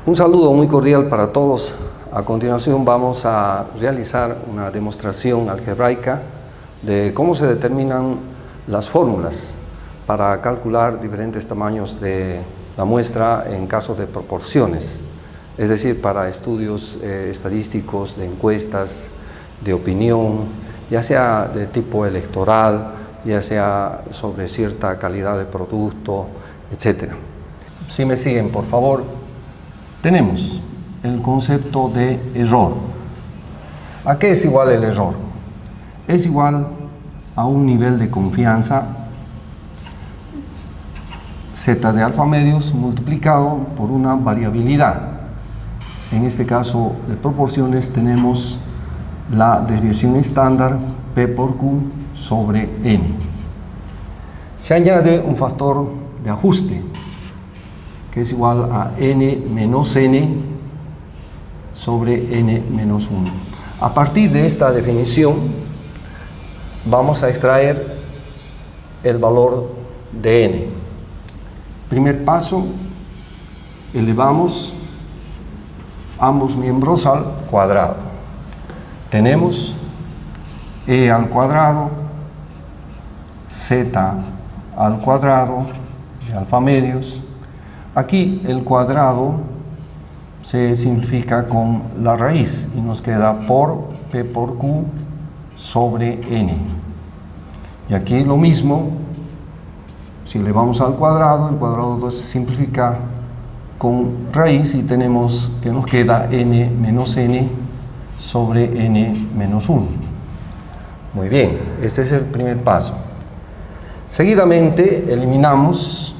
Un saludo muy cordial para todos. A continuación vamos a realizar una demostración algebraica de cómo se determinan las fórmulas para calcular diferentes tamaños de la muestra en caso de proporciones, es decir, para estudios estadísticos, de encuestas, de opinión, ya sea de tipo electoral, ya sea sobre cierta calidad de producto, etc. Si me siguen, por favor, tenemos el concepto de error. ¿A qué es igual el error? Es igual a un nivel de confianza z de alfa medios multiplicado por una variabilidad. En este caso de proporciones tenemos la desviación estándar P por Q sobre N. Se añade un factor de ajuste que es igual a N menos N sobre N menos 1. A partir de esta definición vamos a extraer el valor de N. Primer paso, elevamos ambos miembros al cuadrado. Tenemos E al cuadrado, Z al cuadrado de alfa medios. Aquí el cuadrado se simplifica con la raíz y nos queda por P por Q sobre N. Y aquí lo mismo, si elevamos al cuadrado, el cuadrado entonces se simplifica con raíz y tenemos que nos queda N menos N sobre N menos 1. Muy bien, este es el primer paso. Seguidamente eliminamos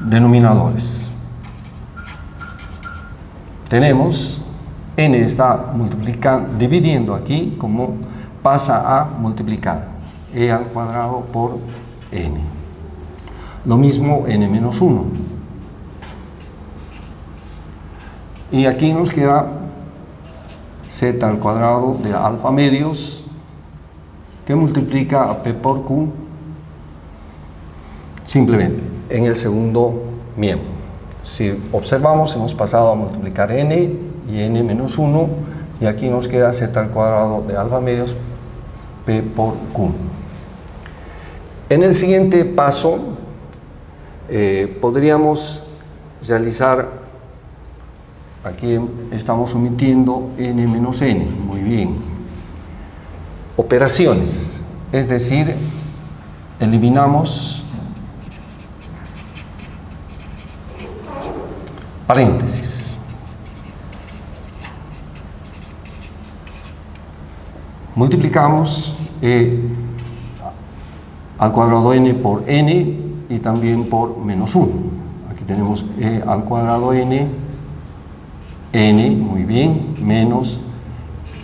denominadores. Tenemos N está dividiendo aquí, como pasa a multiplicar E al cuadrado por N. Lo mismo N menos 1. Y aquí nos queda Z al cuadrado de alfa medios que multiplica a P por Q simplemente en el segundo miembro. Si observamos, hemos pasado a multiplicar N y N menos 1 y aquí nos queda Z al cuadrado de alfa medios P por Q. En el siguiente paso podríamos realizar, aquí estamos omitiendo N menos N, muy bien, operaciones, es decir, eliminamos paréntesis. Multiplicamos E al cuadrado N por N y también por menos 1. Aquí tenemos E al cuadrado N, muy bien, menos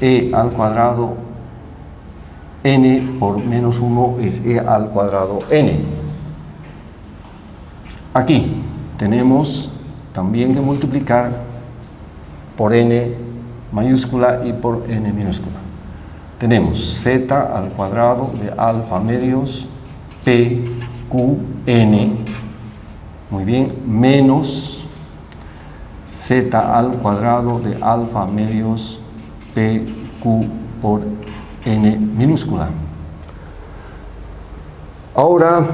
E al cuadrado N por menos 1 es E al cuadrado N. Aquí tenemos también que multiplicar por N mayúscula y por N minúscula. Tenemos Z al cuadrado de alfa medios P, Q, N, muy bien, menos Z al cuadrado de alfa medios P, Q por N minúscula. Ahora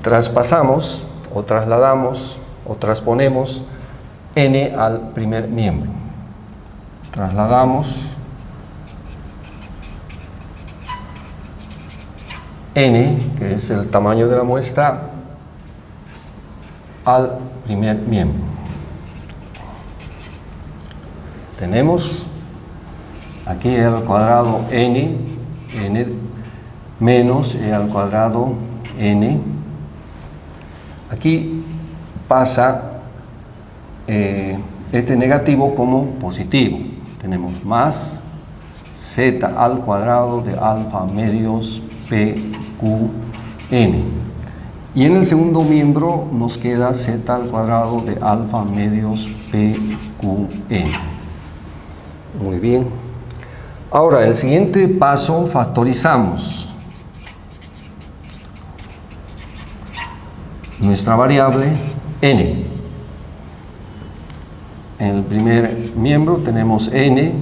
traspasamos o trasladamos o transponemos N al primer miembro. Trasladamos N, que es el tamaño de la muestra, al primer miembro. Tenemos aquí E al cuadrado N menos E al cuadrado N. Aquí pasa este negativo como positivo. Tenemos más Z al cuadrado de alfa medios P, Q, N. Y en el segundo miembro nos queda Z al cuadrado de alfa medios P, Q, N. Muy bien. Ahora, el siguiente paso, factorizamos nuestra variable n. En el primer miembro tenemos n,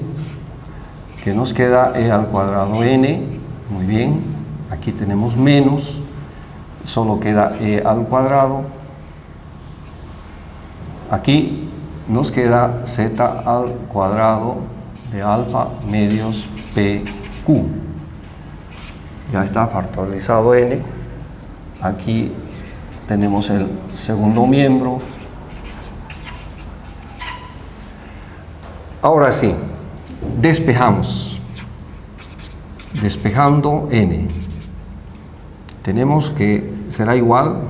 que nos queda e al cuadrado n, muy bien. Aquí tenemos menos, solo queda e al cuadrado. Aquí nos queda z al cuadrado de alfa medios pq. Ya está factorizado n. Aquí tenemos el segundo miembro. Ahora sí, despejamos. Despejando n. Tenemos que será igual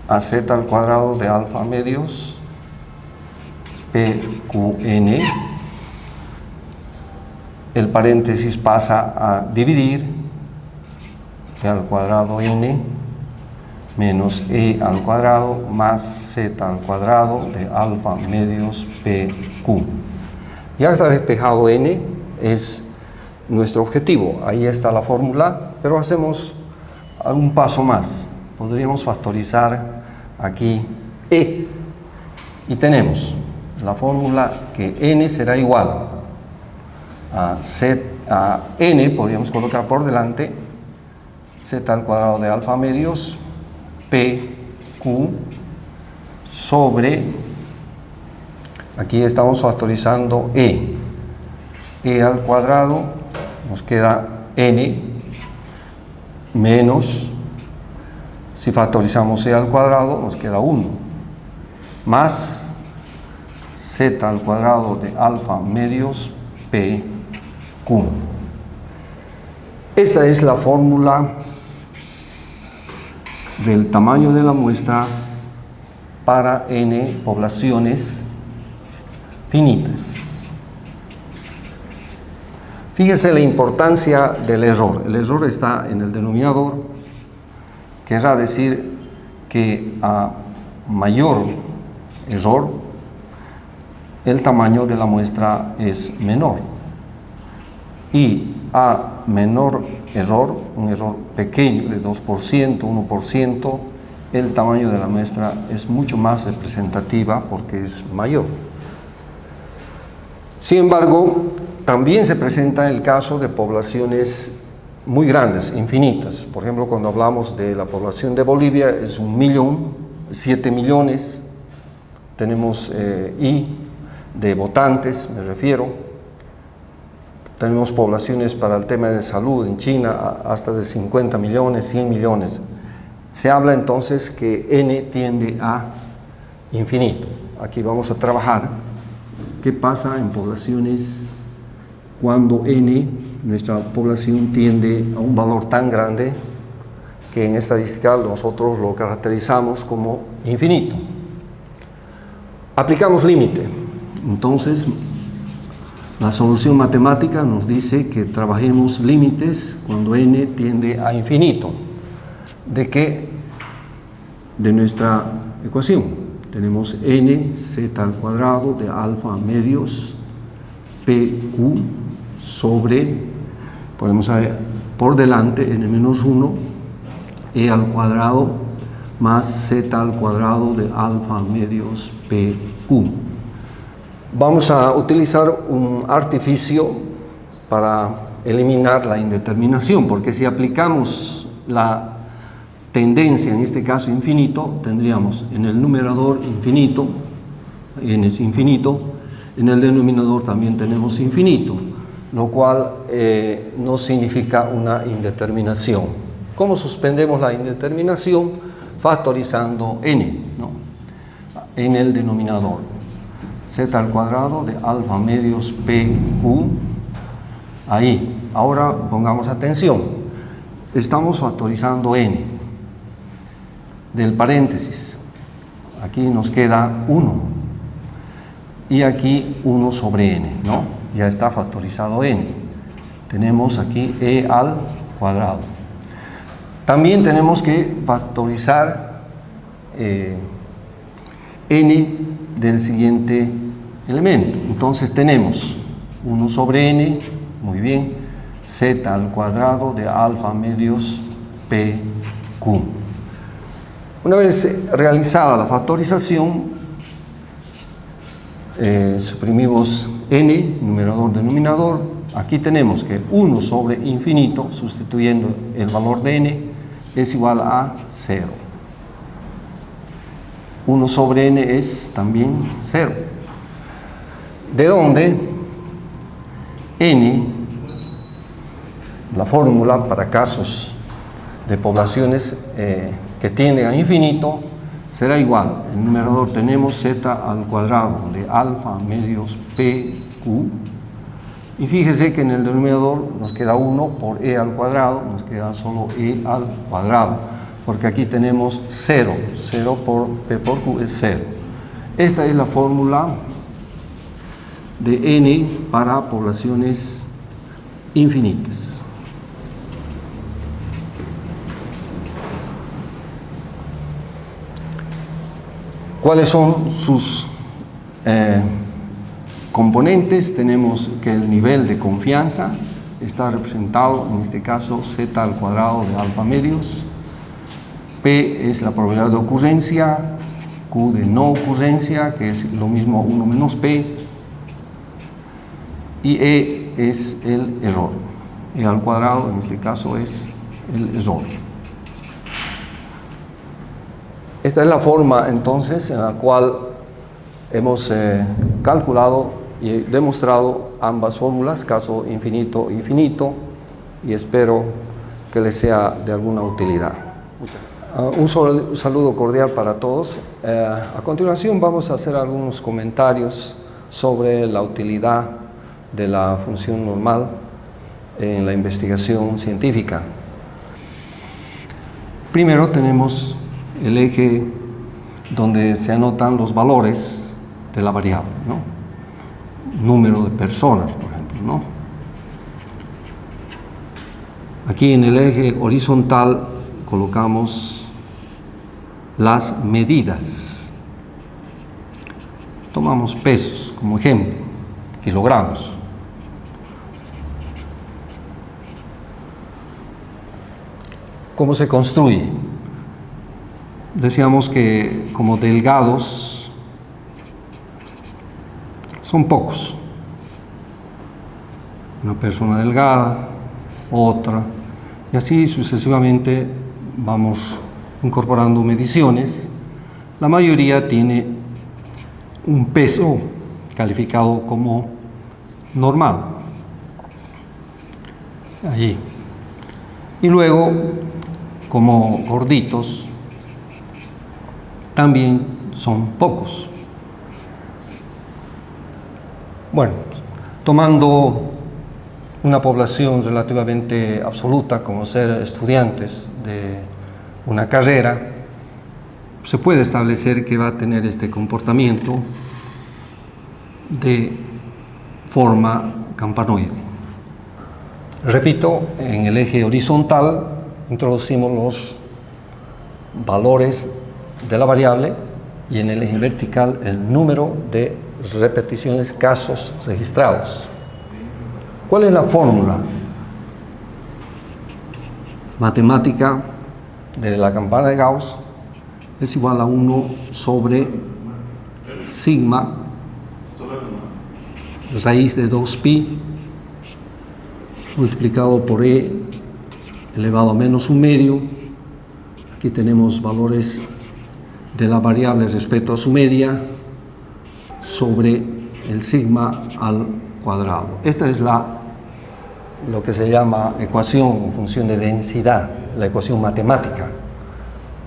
a z al cuadrado de alfa medios pqn. El paréntesis pasa a dividir, e al cuadrado n menos e al cuadrado más z al cuadrado de alfa medios pq. Ya está despejado n, es nuestro objetivo. Ahí está la fórmula, pero hacemos un paso más. Podríamos factorizar aquí e, y tenemos la fórmula que n será igual a n, podríamos colocar por delante z al cuadrado de alfa medios pq sobre, aquí estamos factorizando e al cuadrado, nos queda n menos, si factorizamos e al cuadrado nos queda 1, más z al cuadrado de alfa medios pq. Esta es la fórmula del tamaño de la muestra para n poblaciones finitas. Fíjese la importancia del error. El error está en el denominador. Querrá decir que a mayor error, el tamaño de la muestra es menor. Y a menor error, un error pequeño de 2%, 1%, el tamaño de la muestra es mucho más representativa porque es mayor. Sin embargo, también se presenta el caso de poblaciones muy grandes, infinitas. Por ejemplo, cuando hablamos de la población de Bolivia, es 1 millón, 7 millones, tenemos y de votantes, me refiero. Tenemos poblaciones para el tema de salud en China hasta de 50 millones, 100 millones. Se habla entonces que n tiende a infinito. Aquí vamos a trabajar qué pasa en poblaciones cuando n, nuestra población, tiende a un valor tan grande que en estadística nosotros lo caracterizamos como infinito. Aplicamos límite. Entonces, la solución matemática nos dice que trabajemos límites cuando n tiende a infinito. ¿De qué? De nuestra ecuación. Tenemos n z al cuadrado de alfa medios pq sobre, podemos ver por delante n menos 1, e al cuadrado más z al cuadrado de alfa medios pq. Vamos a utilizar un artificio para eliminar la indeterminación, porque si aplicamos la tendencia, en este caso infinito, tendríamos en el numerador infinito, n es infinito, en el denominador también tenemos infinito, lo cual no significa una indeterminación. ¿Cómo suspendemos la indeterminación? Factorizando n, ¿no?, en el denominador. Z al cuadrado de alfa medios pq, ahí. Ahora pongamos atención, estamos factorizando n del paréntesis, aquí nos queda 1 y aquí 1 sobre n, ¿no? Ya está factorizado n. Tenemos aquí e al cuadrado. También tenemos que factorizar n del siguiente elemento. Entonces tenemos 1 sobre n, muy bien, z al cuadrado de alfa medios PQ. Una vez realizada la factorización, suprimimos n, numerador, denominador. Aquí tenemos que 1 sobre infinito, sustituyendo el valor de n, es igual a 0. 1 sobre n es también 0. De donde n, la fórmula para casos de poblaciones que tienden a infinito, será igual. En el numerador tenemos z al cuadrado de alfa medios PQ. Y fíjese que en el denominador nos queda 1 por e al cuadrado, nos queda solo e al cuadrado, porque aquí tenemos 0. 0 por p por q es 0. Esta es la fórmula de n para poblaciones infinitas. ¿Cuáles son sus componentes? Tenemos que el nivel de confianza está representado, en este caso, z al cuadrado de alfa medios. P es la probabilidad de ocurrencia, Q de no ocurrencia, que es lo mismo 1 menos P, y E es el error. E al cuadrado, en este caso, es el error. Esta es la forma, entonces, en la cual hemos calculado y demostrado ambas fórmulas, caso infinito y finito, y espero que les sea de alguna utilidad. Un saludo cordial para todos. A continuación vamos a hacer algunos comentarios sobre la utilidad de la función normal en la investigación científica. Primero tenemos el eje donde se anotan los valores de la variable, ¿no? Número de personas, por ejemplo, ¿no? Aquí en el eje horizontal colocamos las medidas. Tomamos pesos como ejemplo, kilogramos. ¿Cómo se construye? Decíamos que como delgados son pocos. Una persona delgada, otra, y así sucesivamente vamos incorporando mediciones. La mayoría tiene un peso calificado como normal. Allí. Y luego, como gorditos, también son pocos. Bueno, tomando una población relativamente absoluta, como ser estudiantes de una carrera, se puede establecer que va a tener este comportamiento de forma campanoide. Repito, en el eje horizontal introducimos los valores de la variable y en el eje vertical el número de repeticiones, casos registrados. ¿Cuál es la fórmula matemática de la campana de Gauss? Es igual a 1 sobre sigma raíz de 2pi multiplicado por e elevado a menos 1 medio. Aquí tenemos valores de la variable respecto a su media sobre el sigma al cuadrado. Esta es lo que se llama ecuación o función de densidad, la ecuación matemática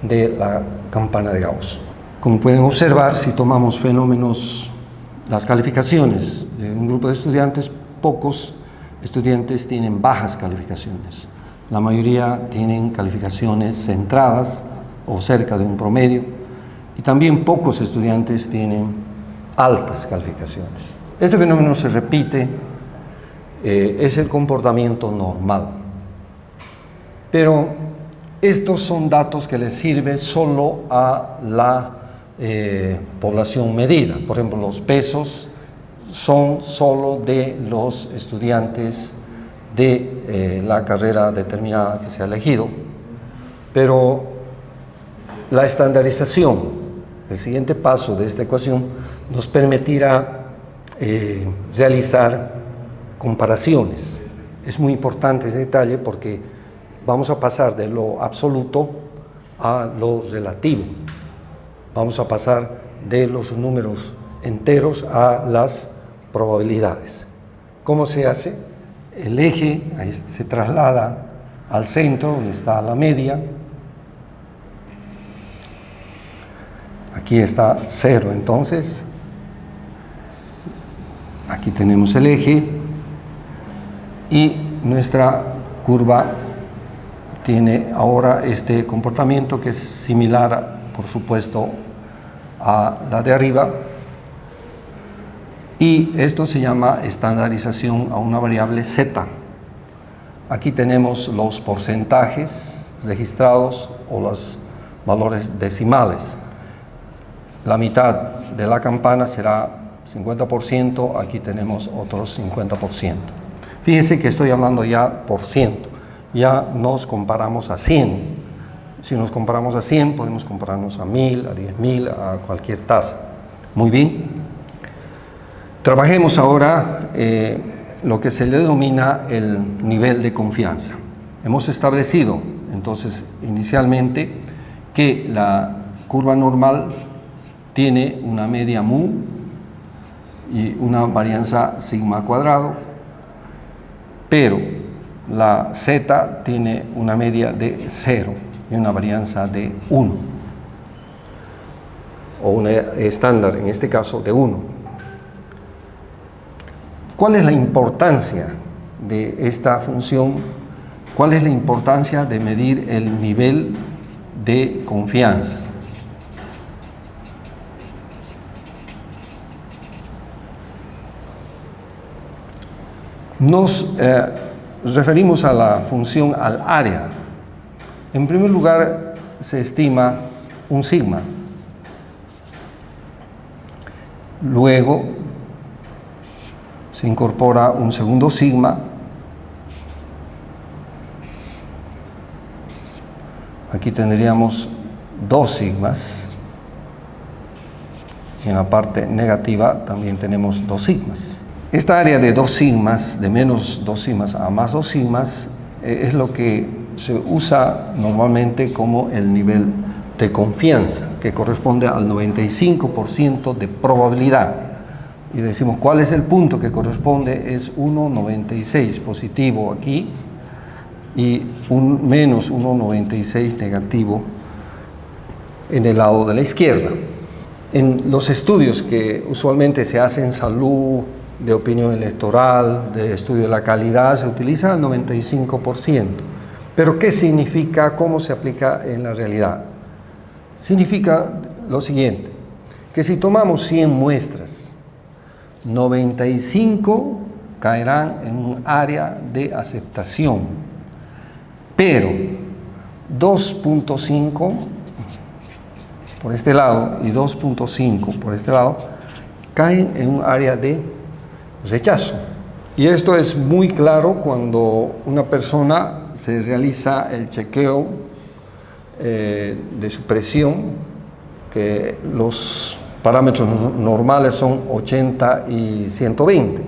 de la campana de Gauss. Como pueden observar, si tomamos fenómenos, las calificaciones de un grupo de estudiantes, pocos estudiantes tienen bajas calificaciones. La mayoría tienen calificaciones centradas o cerca de un promedio, y también pocos estudiantes tienen altas calificaciones. Este fenómeno se repite, es el comportamiento normal. Pero estos son datos que les sirven solo a la población medida. Por ejemplo, los pesos son solo de los estudiantes de la carrera determinada que se ha elegido, pero la estandarización, el siguiente paso de esta ecuación, nos permitirá realizar comparaciones. Es muy importante ese detalle porque vamos a pasar de lo absoluto a lo relativo. Vamos a pasar de los números enteros a las probabilidades. ¿Cómo se hace? El eje se traslada al centro, donde está la media. Aquí está 0, entonces. Aquí tenemos el eje y nuestra curva tiene ahora este comportamiento que es similar, por supuesto, a la de arriba, y esto se llama estandarización a una variable z. Aquí tenemos los porcentajes registrados o los valores decimales. La mitad de la campana será 50%, aquí tenemos otros 50%. Fíjense que estoy hablando ya por ciento, ya nos comparamos a 100. Si nos comparamos a 100, podemos compararnos a 1000, a 10.000, a cualquier tasa. Muy bien. Trabajemos ahora lo que se le denomina el nivel de confianza. Hemos establecido, entonces, inicialmente, que la curva normal tiene una media mu y una varianza sigma cuadrado, pero la z tiene una media de 0 y una varianza de 1, o una estándar, en este caso, de 1. ¿Cuál es la importancia de esta función? ¿Cuál es la importancia de medir el nivel de confianza? Nos referimos a la función al área. En primer lugar, se estima un sigma. Luego, se incorpora un segundo sigma. Aquí tendríamos 2 sigmas. Y en la parte negativa también tenemos 2 sigmas. Esta área de 2 sigmas, de menos 2 sigmas a más 2 sigmas, es lo que se usa normalmente como el nivel de confianza, que corresponde al 95% de probabilidad. Y decimos, ¿cuál es el punto que corresponde? Es 1,96 positivo aquí y un menos 1,96 negativo en el lado de la izquierda. En los estudios que usualmente se hacen en salud, de opinión electoral, de estudio de la calidad, se utiliza el 95%. Pero ¿qué significa? ¿Cómo se aplica en la realidad? Significa lo siguiente, que si tomamos 100 muestras, 95 caerán en un área de aceptación, pero 2.5 por este lado y 2.5 por este lado caen en un área de rechazo. Y esto es muy claro cuando una persona se realiza el chequeo de su presión, que los parámetros normales son 80 y 120.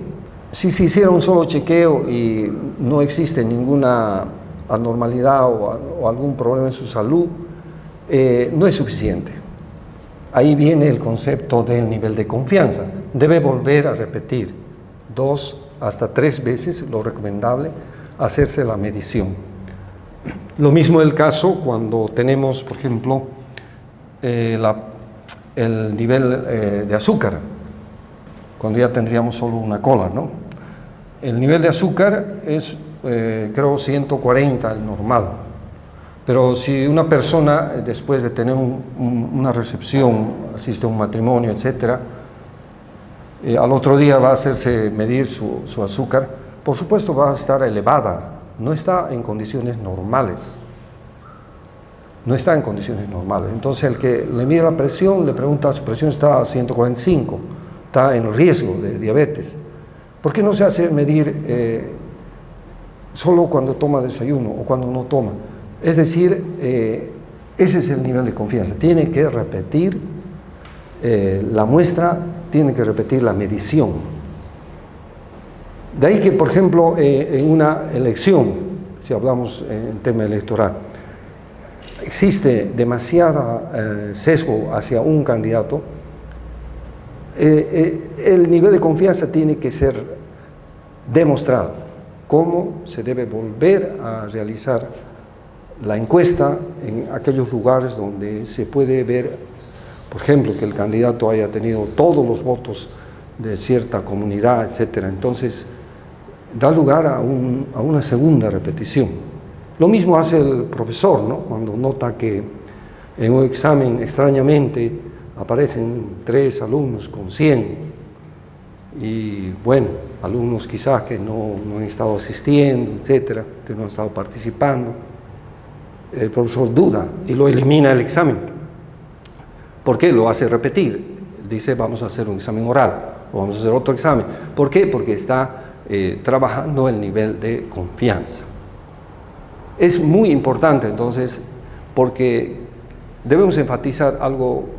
Si se hiciera un solo chequeo y no existe ninguna anormalidad o algún problema en su salud, no es suficiente. Ahí viene el concepto del nivel de confianza. Debe volver a repetir 2 hasta 3 veces, lo recomendable, hacerse la medición. Lo mismo es el caso cuando tenemos, por ejemplo, el nivel de azúcar, cuando ya tendríamos solo una cola, ¿no? El nivel de azúcar es, creo, 140, el normal. Pero si una persona, después de tener una recepción, asiste a un matrimonio, etc., al otro día va a hacerse medir su azúcar, por supuesto va a estar elevada, no está en condiciones normales. No está en condiciones normales. Entonces el que le mide la presión, le pregunta, su presión está a 145, está en riesgo de diabetes. ¿Por qué no se hace medir solo cuando toma desayuno o cuando no toma. Es decir, ese es el nivel de confianza. Tiene que repetir la muestra, tiene que repetir la medición. De ahí que, por ejemplo, en una elección, si hablamos en tema electoral, existe demasiado sesgo hacia un candidato, el nivel de confianza tiene que ser demostrado. ¿Cómo se debe volver a realizar la encuesta en aquellos lugares donde se puede ver, por ejemplo, que el candidato haya tenido todos los votos de cierta comunidad, etcétera? Entonces, da lugar a una segunda repetición. Lo mismo hace el profesor, ¿no? Cuando nota que en un examen extrañamente aparecen 3 alumnos con 100 y bueno, alumnos quizás que no han estado asistiendo, etcétera, que no han estado participando. El profesor duda y lo elimina del examen. ¿Por qué? Lo hace repetir. Dice, vamos a hacer un examen oral o vamos a hacer otro examen. ¿Por qué? Porque está trabajando el nivel de confianza. Es muy importante entonces, porque debemos enfatizar algo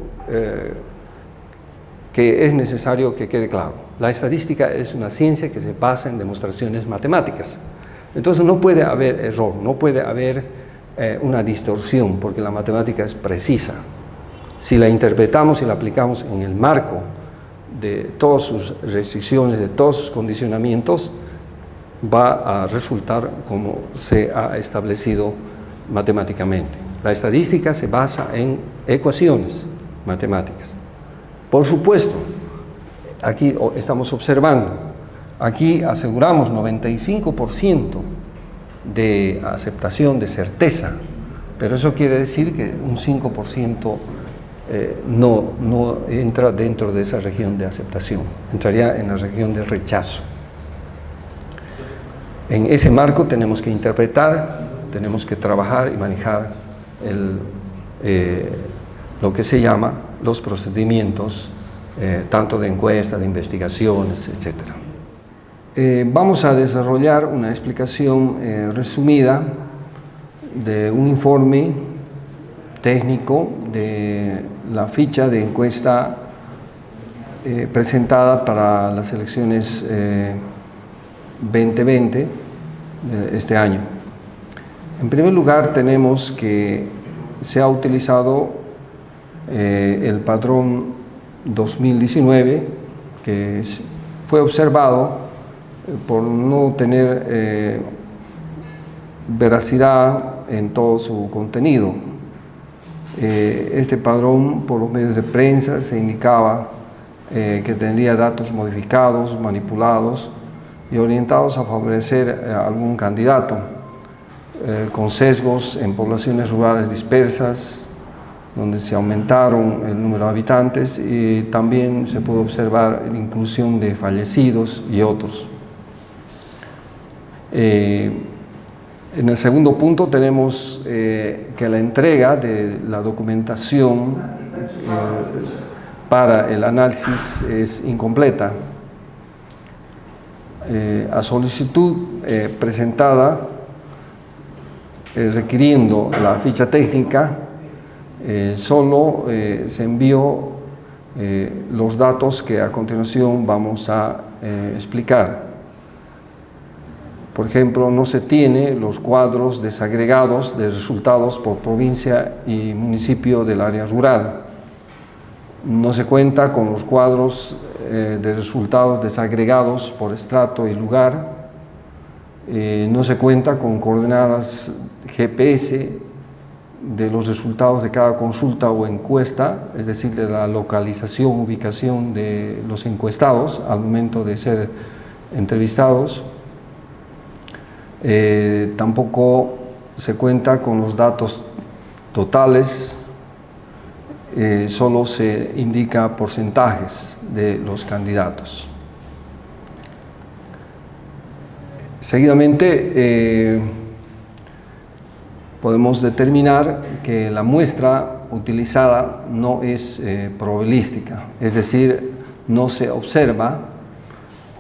que es necesario que quede claro. La estadística es una ciencia que se basa en demostraciones matemáticas. Entonces no puede haber error, no puede haber una distorsión, porque la matemática es precisa. Si la interpretamos y la aplicamos en el marco de todas sus restricciones, de todos sus condicionamientos, va a resultar como se ha establecido matemáticamente. La estadística se basa en ecuaciones matemáticas. Por supuesto, aquí estamos observando, aquí aseguramos 95% de aceptación, de certeza, pero eso quiere decir que un 5% no entra dentro de esa región de aceptación, entraría en la región de rechazo. En ese marco tenemos que interpretar, tenemos que trabajar y manejar lo que se llama los procedimientos, tanto de encuesta, de investigaciones, etc. Vamos a desarrollar una explicación resumida de un informe técnico de la ficha de encuesta presentada para las elecciones 2020 de este año. En primer lugar, tenemos que se ha utilizado el padrón 2019, que fue observado por no tener veracidad en todo su contenido. Este padrón, por los medios de prensa, se indicaba que tendría datos modificados, manipulados y orientados a favorecer a algún candidato, con sesgos en poblaciones rurales dispersas, donde se aumentaron el número de habitantes, y también se pudo observar la inclusión de fallecidos y otros. En el segundo punto tenemos que la entrega de la documentación para el análisis es incompleta. A solicitud presentada requiriendo la ficha técnica, solo se envió los datos que a continuación vamos a explicar. Por ejemplo, no se tiene los cuadros desagregados de resultados por provincia y municipio del área rural. No se cuenta con los cuadros de resultados desagregados por estrato y lugar. No se cuenta con coordenadas GPS de los resultados de cada consulta o encuesta, es decir, de la localización, ubicación de los encuestados al momento de ser entrevistados. Tampoco se cuenta con los datos totales, solo se indica porcentajes de los candidatos. Seguidamente, podemos determinar que la muestra utilizada no es probabilística, es decir, no se observa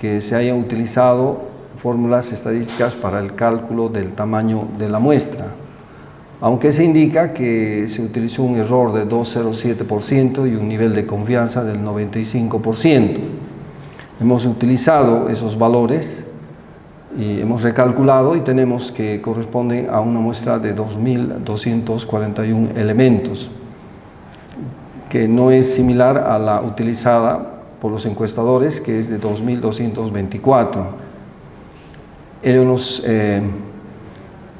que se haya utilizado fórmulas estadísticas para el cálculo del tamaño de la muestra, aunque se indica que se utilizó un error de 2,07% y un nivel de confianza del 95%. Hemos utilizado esos valores y hemos recalculado y tenemos que corresponden a una muestra de 2.241 elementos, que no es similar a la utilizada por los encuestadores, que es de 2.224. Ello nos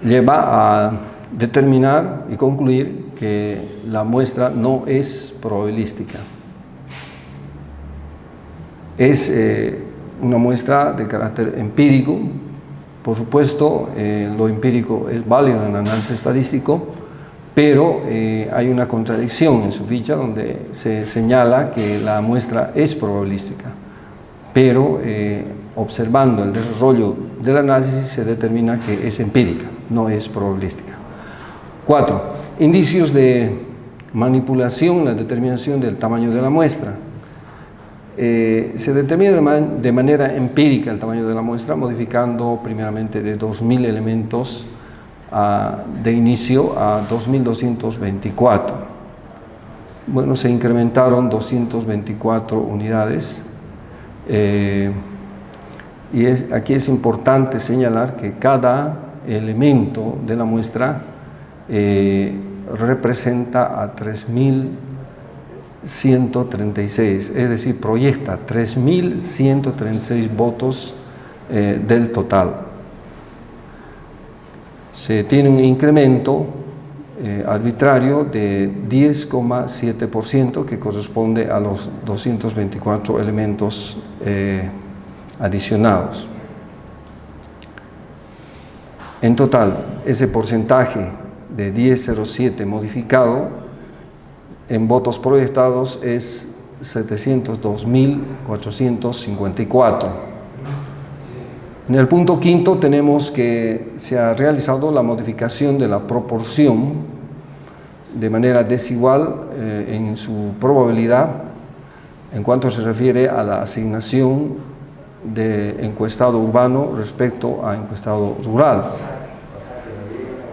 lleva a determinar y concluir que la muestra no es probabilística. Es una muestra de carácter empírico. Por supuesto, lo empírico es válido en el análisis estadístico, pero hay una contradicción en su ficha donde se señala que la muestra es probabilística, pero observando el desarrollo del análisis se determina que es empírica, no es probabilística. 4. Indicios de manipulación en la determinación del tamaño de la muestra. Se determina de manera empírica el tamaño de la muestra modificando primeramente de 2.000 elementos de inicio a 2.224. Bueno, se incrementaron 224 unidades y aquí es importante señalar que cada elemento de la muestra representa a 3.136, es decir, proyecta 3.136 votos del total. Se tiene un incremento arbitrario de 10,7% que corresponde a los 224 elementos adicionados. En total, ese porcentaje de 10,07 modificado en votos proyectados es 702.454. En el punto quinto tenemos que se ha realizado la modificación de la proporción de manera desigual en su probabilidad en cuanto se refiere a la asignación de encuestado urbano respecto a encuestado rural.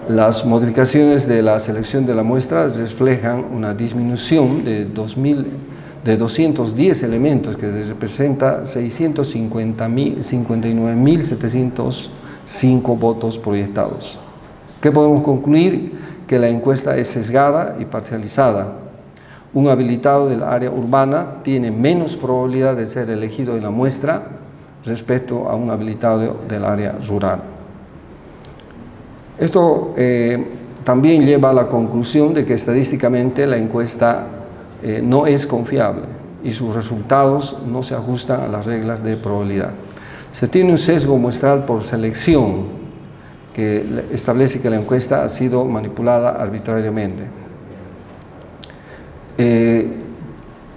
Las modificaciones de la selección de la muestra reflejan una disminución de 210 elementos, que representa 659.705 votos proyectados. ¿Qué podemos concluir? Que la encuesta es sesgada y parcializada. Un habilitado del área urbana tiene menos probabilidad de ser elegido en la muestra respecto a un habilitado del área rural. Esto también lleva a la conclusión de que estadísticamente la encuesta no es confiable y sus resultados no se ajustan a las reglas de probabilidad. Se tiene un sesgo muestral por selección que establece que la encuesta ha sido manipulada arbitrariamente.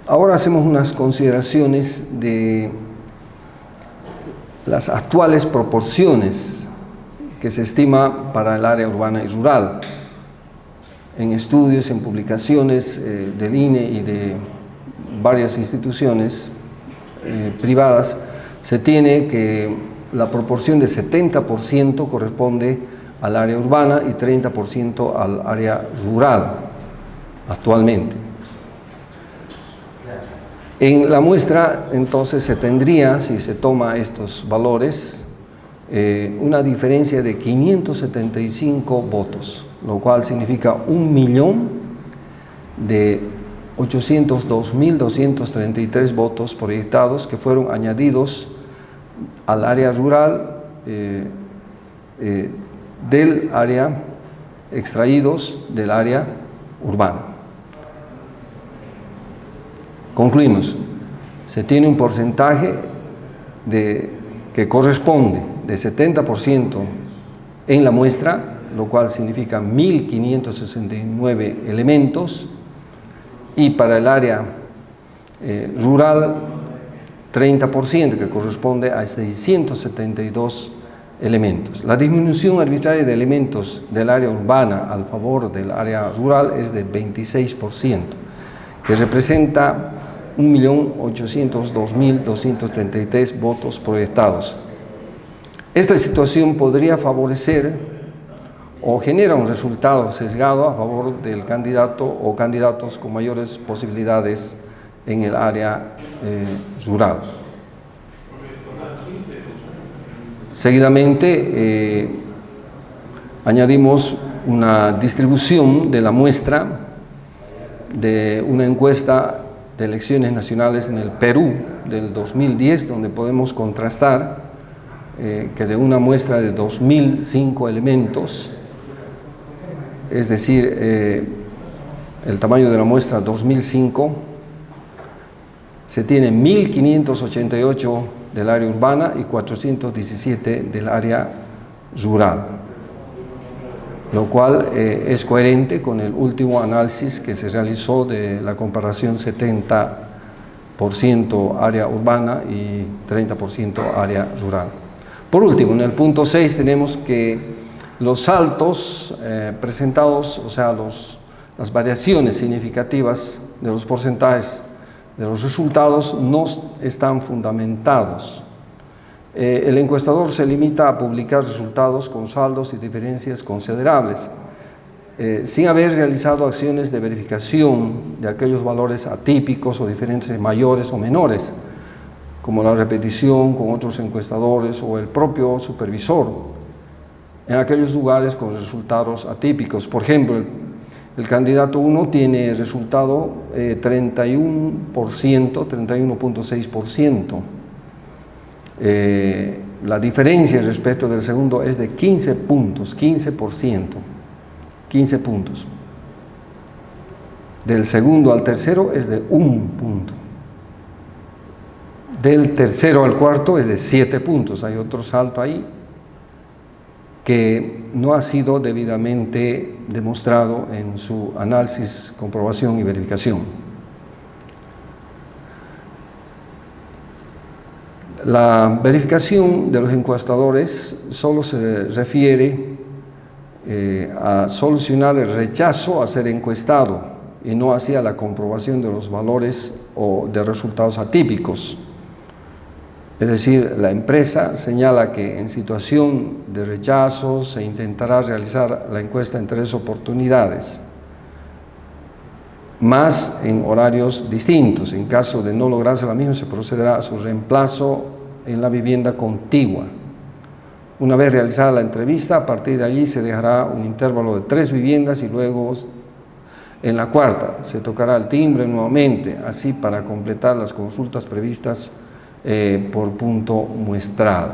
Ahora hacemos unas consideraciones de las actuales proporciones que se estima para el área urbana y rural. En estudios, en publicaciones del INE y de varias instituciones privadas, se tiene que la proporción de 70% corresponde al área urbana y 30% al área rural actualmente. En la muestra, entonces, se tendría, si se toma estos valores, una diferencia de 575 votos, lo cual significa 1.802.233 votos proyectados que fueron añadidos al área rural del área, extraídos del área urbana. Concluimos, se tiene un porcentaje que corresponde de 70% en la muestra, lo cual significa 1.569 elementos, y para el área rural 30%, que corresponde a 672 elementos. La disminución arbitraria de elementos del área urbana al favor del área rural es de 26%, que representa 1.802.233 votos proyectados. Esta situación podría favorecer o genera un resultado sesgado a favor del candidato o candidatos con mayores posibilidades en el área rural. Seguidamente, añadimos una distribución de la muestra de una encuesta de elecciones nacionales en el Perú del 2010, donde podemos contrastar que de una muestra de 2005 elementos, es decir, el tamaño de la muestra 2005, se tiene 1.588 del área urbana y 417 del área rural, lo cual es coherente con el último análisis que se realizó de la comparación 70% área urbana y 30% área rural. Por último, en el punto 6 tenemos que los saltos presentados, o sea, las variaciones significativas de los porcentajes de los resultados no están fundamentados. El encuestador se limita a publicar resultados con saldos y diferencias considerables, sin haber realizado acciones de verificación de aquellos valores atípicos o diferencias mayores o menores, como la repetición con otros encuestadores o el propio supervisor, en aquellos lugares con resultados atípicos. Por ejemplo, el candidato 1 tiene resultado 31.6%. La diferencia respecto del segundo es de 15 puntos, 15%, 15 puntos. Del segundo al tercero es de 1 punto. Del tercero al cuarto es de 7 puntos. Hay otro salto ahí que no ha sido debidamente demostrado en su análisis, comprobación y verificación. La verificación de los encuestadores solo se refiere a solucionar el rechazo a ser encuestado y no hacia la comprobación de los valores o de resultados atípicos. Es decir, la empresa señala que en situación de rechazo se intentará realizar la encuesta en 3 oportunidades, más en horarios distintos. En caso de no lograrse la misma, se procederá a su reemplazo en la vivienda contigua. Una vez realizada la entrevista, a partir de allí se dejará un intervalo de 3 viviendas y luego en la cuarta se tocará el timbre nuevamente, así para completar las consultas previstas por punto muestral.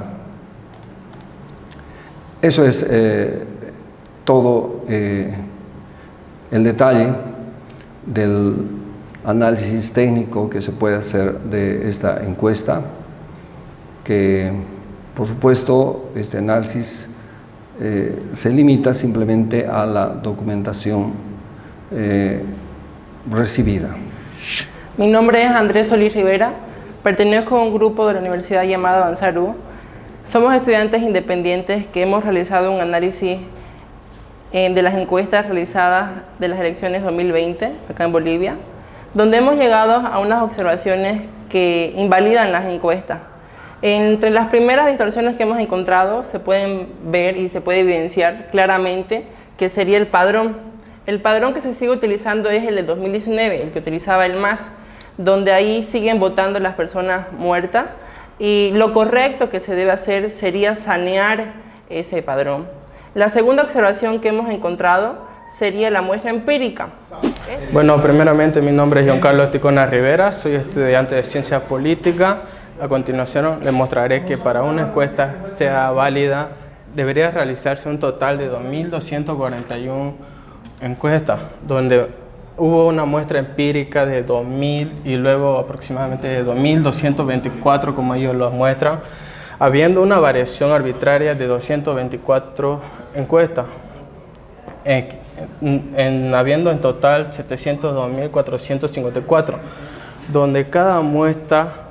Eso es todo el detalle del análisis técnico que se puede hacer de esta encuesta, que por supuesto este análisis se limita simplemente a la documentación recibida. Mi nombre es Andrés Solís Rivera. Pertenezco a un grupo de la universidad llamada Avanzarú. Somos estudiantes independientes que hemos realizado un análisis de las encuestas realizadas de las elecciones 2020 acá en Bolivia, donde hemos llegado a unas observaciones que invalidan las encuestas. Entre las primeras distorsiones que hemos encontrado se pueden ver y se puede evidenciar claramente que sería el padrón. El padrón que se sigue utilizando es el de 2019, el que utilizaba el MAS, donde ahí siguen votando las personas muertas, y lo correcto que se debe hacer sería sanear ese padrón. La segunda observación que hemos encontrado sería la muestra empírica. Bueno, primeramente mi nombre es Giancarlo Ticona Rivera, soy estudiante de Ciencia Política. A continuación les mostraré que para una encuesta sea válida debería realizarse un total de 2.241 encuestas, donde hubo una muestra empírica de 2.000 y luego aproximadamente de 2.224, como ellos lo muestran, habiendo una variación arbitraria de 224 encuestas, habiendo en total 702.454, donde cada muestra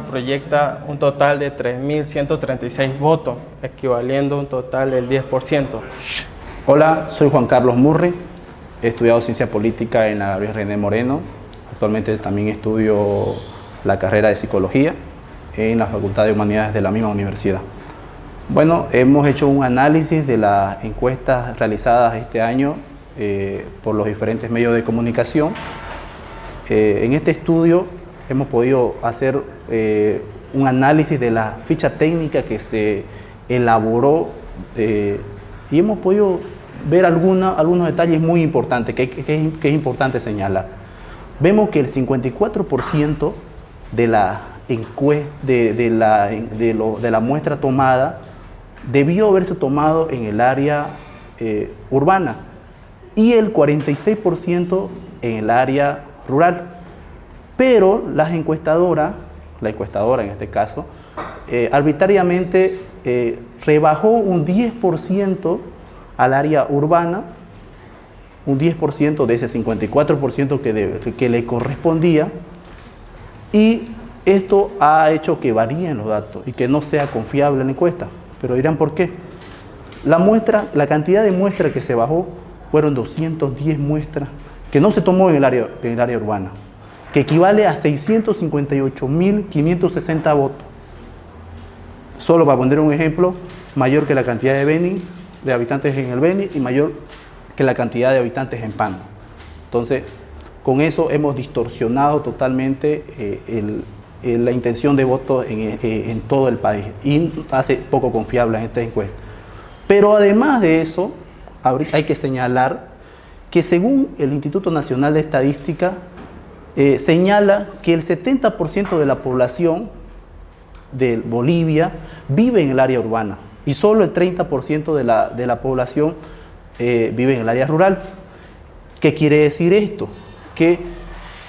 proyecta un total de 3.136 votos, equivaliendo a un total del 10%. Hola, soy Juan Carlos Murri. He estudiado Ciencia Política en la Gabriel René Moreno. Actualmente también estudio la carrera de Psicología en la Facultad de Humanidades de la misma universidad. Bueno, hemos hecho un análisis de las encuestas realizadas este año por los diferentes medios de comunicación. En este estudio hemos podido hacer un análisis de la ficha técnica que se elaboró y hemos podido ver algunos detalles muy importantes que es importante señalar. Vemos que el 54% de la de la muestra tomada debió haberse tomado en el área urbana y el 46% en el área rural. Pero la encuestadora en este caso, arbitrariamente rebajó un 10% al área urbana, un 10% de ese 54% que le correspondía, y esto ha hecho que varíen los datos y que no sea confiable la encuesta. Pero dirán, ¿por qué? La cantidad de muestras que se bajó fueron 210 muestras que no se tomó en el área urbana, que equivale a 658.560 votos. Solo para poner un ejemplo, mayor que la cantidad de habitantes en el Beni y mayor que la cantidad de habitantes en Pando. Entonces, con eso hemos distorsionado totalmente la intención de voto en todo el país y hace poco confiable en esta encuesta. Pero además de eso, hay que señalar que según el Instituto Nacional de Estadística, señala que el 70% de la población de Bolivia vive en el área urbana y solo el 30% de la población vive en el área rural. ¿Qué quiere decir esto? Que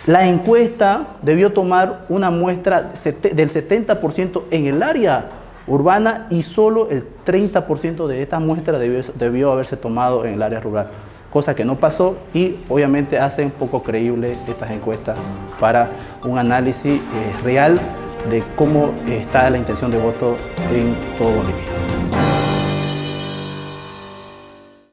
la encuesta debió tomar una muestra del 70% en el área urbana y solo el 30% de esta muestra debió haberse tomado en el área rural, cosa que no pasó y obviamente hacen poco creíble estas encuestas para un análisis real de cómo está la intención de voto en todo Bolivia.